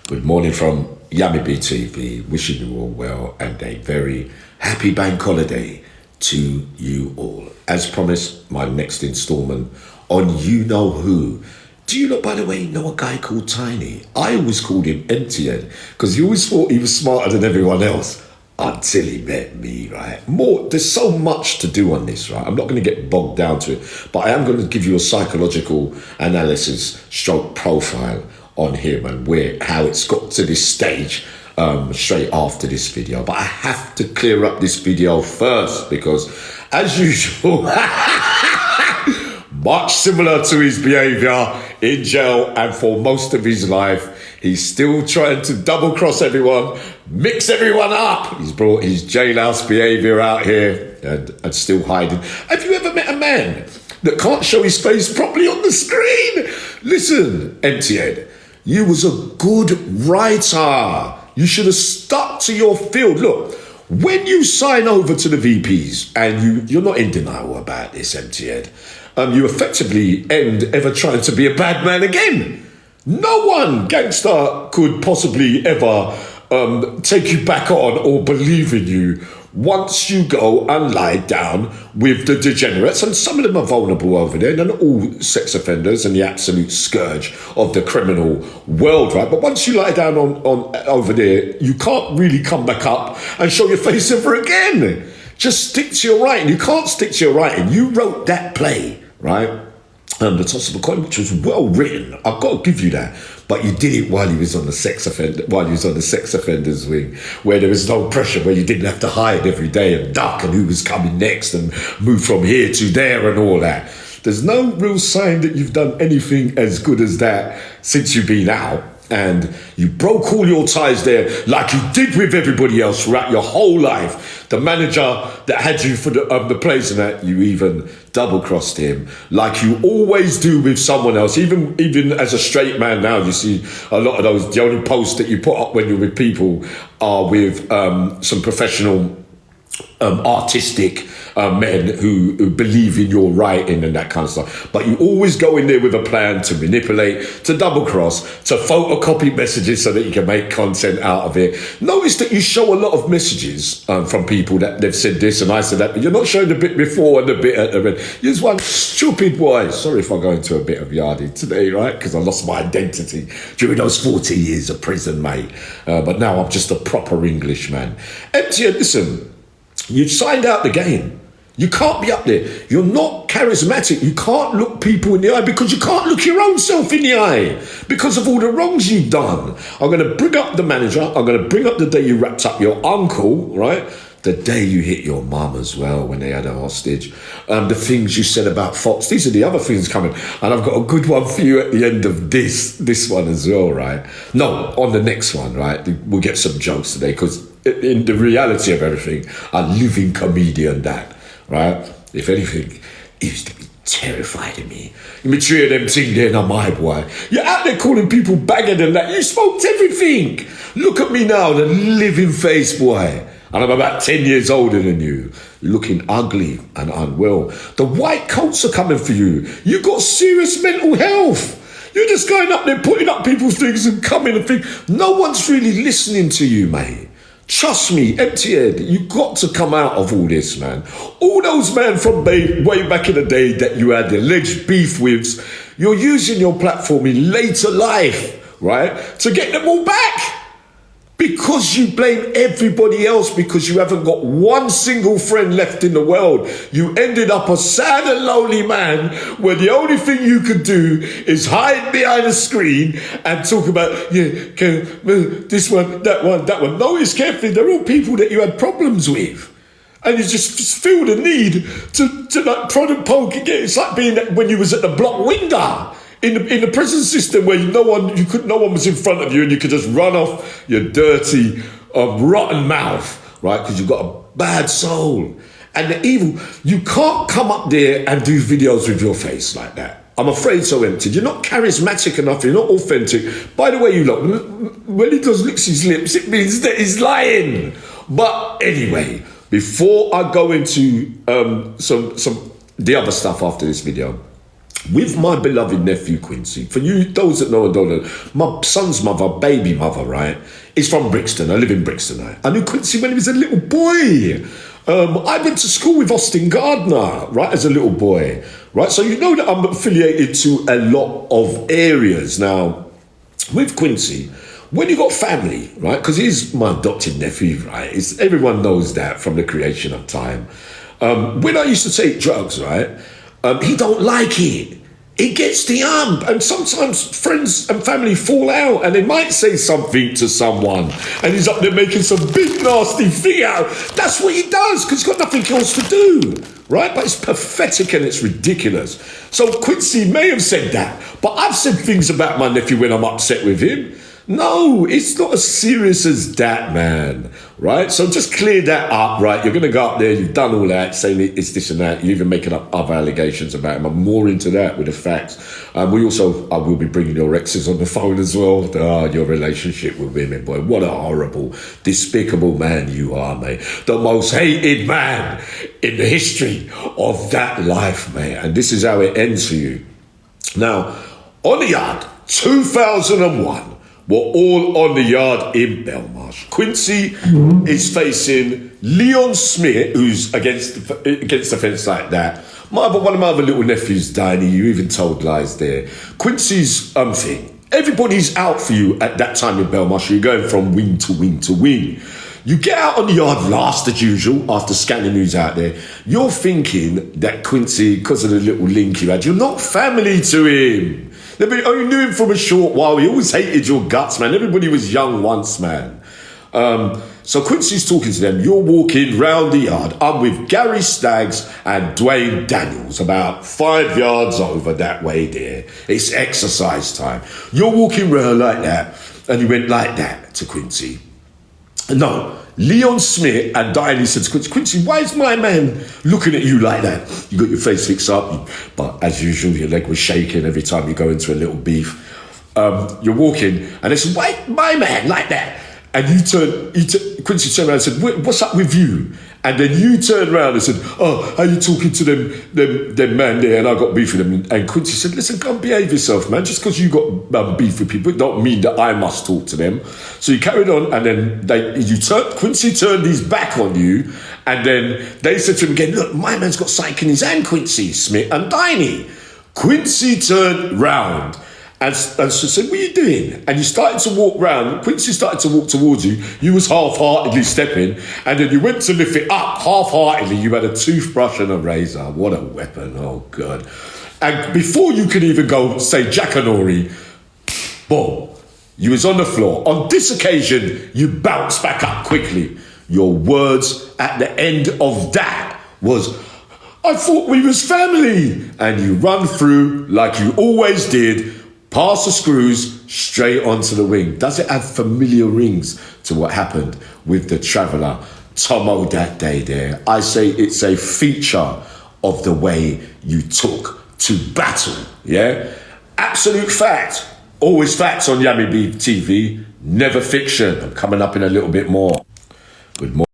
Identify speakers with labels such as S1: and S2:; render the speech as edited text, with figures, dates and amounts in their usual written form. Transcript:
S1: Good morning from Yammy TV, wishing you all well and a very happy bank holiday to you all. As promised, my next instalment on You Know Who. Do you know, by the way, know a guy called Tiny? I always called him Empty-Head because he always thought he was smarter than everyone else until he met me, right? There's so much to do on this, right? I'm not going to get bogged down to it, but I am going to give you a psychological analysis stroke profile on him and how it's got to this stage straight after this video. But I have to clear up this video first because, as usual, much similar to his behaviour in jail and for most of his life, he's still trying to double-cross everyone, mix everyone up. He's brought his jailhouse behaviour out here and still hiding. Have you ever met a man that can't show his face properly on the screen? Listen, Empty-Head, you was a good writer. You should have stuck to your field. Look, when you sign over to the VPs, and you're not in denial about this, Empty-Head, you effectively end ever trying to be a bad man again. No one gangster could possibly ever take you back on or believe in you once you go and lie down with the degenerates, and some of them are vulnerable over there. They're not all sex offenders and the absolute scourge of the criminal world, right? But once you lie down on over there, you can't really come back up and show your face ever again. Just stick to your writing. You can't stick to your writing. You wrote that play, right? The Toss of a Coin, which was well written. I've got to give you that. But you did it while he was on the sex offenders wing, where there was no pressure, where you didn't have to hide every day and duck and who was coming next and move from here to there and all that. There's no real sign that you've done anything as good as that since you've been out. And you broke all your ties there like you did with everybody else throughout your whole life. The manager that had you for the place and that, you even double-crossed him like you always do with someone else. Even as a straight man now, you see a lot of those, the only posts that you put up when you're with people are with some professional artistic men who believe in your writing and that kind of stuff. But you always go in there with a plan to manipulate, to double cross, to photocopy messages so that you can make content out of it. Notice that you show a lot of messages from people that they've said this and I said that, but you're not showing the bit before and the bit at the end. You're just one stupid boy. Sorry if I go into a bit of yardie today, right? Because I lost my identity during those 14 years of prison, mate. But now I'm just a proper Englishman. Empty-Head, listen, you signed out the game. You can't be up there. You're not charismatic. You can't look people in the eye because you can't look your own self in the eye because of all the wrongs you've done. I'm going to bring up the manager. I'm going to bring up the day you wrapped up your uncle, right? The day you hit your mum as well when they had her hostage. The things you said about Fox. These are the other things coming. And I've got a good one for you at the end of this one as well, right? No, on the next one, right? We'll get some jokes today because in the reality of everything, a living comedian that, right? If anything, he used to be terrified of me. You me three of them thing there, now my boy. You're out there calling people bagging and that. You smoked everything. Look at me now, the living face, boy. And I'm about 10 years older than you. You're looking ugly and unwell. The white coats are coming for you. You got serious mental health. You're just going up there, putting up people's things and coming and think. No one's really listening to you, mate. Trust me, Empty-Head, you got to come out of all this, man. All those men from way back in the day that you had alleged beef with, you're using your platform in later life, right, to get them all back. Because you blame everybody else because you haven't got one single friend left in the world. You ended up a sad and lonely man where the only thing you could do is hide behind a screen and talk about, this one, that one, that one. Notice carefully, they're all people that you had problems with. And you just feel the need to like prod and poke again. It's like being when you was at the block window. In the prison system where no one was in front of you and you could just run off your dirty, rotten mouth, right? Because you've got a bad soul. And the evil, you can't come up there and do videos with your face like that. I'm afraid so, Empty. You're not charismatic enough. You're not authentic. By the way, you look, when he does licks his lips, it means that he's lying. But anyway, before I go into the other stuff after this video, with my beloved nephew Quincey. For you, those that know and don't know, my son's mother, baby mother, right, is from Brixton. I live in Brixton. I knew Quincey when he was a little boy. I went to school with Austin Gardner, right, as a little boy, right? So you know that I'm affiliated to a lot of areas. Now, with Quincey, when you got family, right, because he's my adopted nephew, right, everyone knows that from the creation of time. When I used to take drugs, right, he don't like it. It gets the and sometimes friends and family fall out and they might say something to someone and he's up there making some big nasty thing out. That's what he does because he's got nothing else to do, right? But it's pathetic and it's ridiculous. So Quincey may have said that, but I've said things about my nephew when I'm upset with him. No, it's not as serious as that, man, right? So just clear that up, right? You're going to go up there, you've done all that, saying it's this and that, you're even making up other allegations about him. I'm more into that with the facts. I will be bringing your exes on the phone as well. Your relationship with women, boy, what a horrible, despicable man you are, mate. The most hated man in the history of that life, mate. And this is how it ends for you. Now, on the yard, 2001. We're all on the yard in Belmarsh. Quincey is facing Leon Smith, who's against the fence like that. One of my other little nephews, Danny, you even told lies there. Quincey's thing. Everybody's out for you at that time in Belmarsh. You're going from wing to wing to wing. You get out on the yard last as usual after scanning who's out there. You're thinking that Quincey, because of the little link you had, you're not family to him. You knew him from a short while. He always hated your guts, man. Everybody was young once, man. So Quincey's talking to them. You're walking round the yard. I'm with Gary Staggs and Dwayne Daniels, about 5 yards over that way there. It's exercise time. You're walking round like that, and you went like that to Quincey. No, Leon Smith and Diane said to Quincey, why is my man looking at you like that? You got your face fixed up, but as usual, your leg was shaking every time you go into a little beef. You're walking, and they said, why my man like that? And Quincey turned around and said, what's up with you? And then you turned around and said, oh, how you talking to them man there? And I got beef with them. And Quincey said, listen, go and behave yourself, man. Just because you got beef with people, it don't mean that I must talk to them. So you carried on, and then Quincey turned his back on you, and then they said to him again, look, my man's got something in his hand, Quincey, Smith and Diney. Quincey turned round and said, what are you doing? And you started to walk round. Quincey started to walk towards you. You was half-heartedly stepping. And then you went to lift it up half-heartedly. You had a toothbrush and a razor. What a weapon. Oh, God. And before you could even go say Jackanory, boom, you was on the floor. On this occasion, you bounced back up quickly. Your words at the end of that was, I thought we was family. And you run through like you always did, past the screws, straight onto the wing. Does it have familiar rings to what happened with the traveller Tomo that day there? I say it's a feature of the way you took to battle, yeah? Absolute fact. Always facts on Yammy TV, never fiction. I'm coming up in a little bit more. Good morning.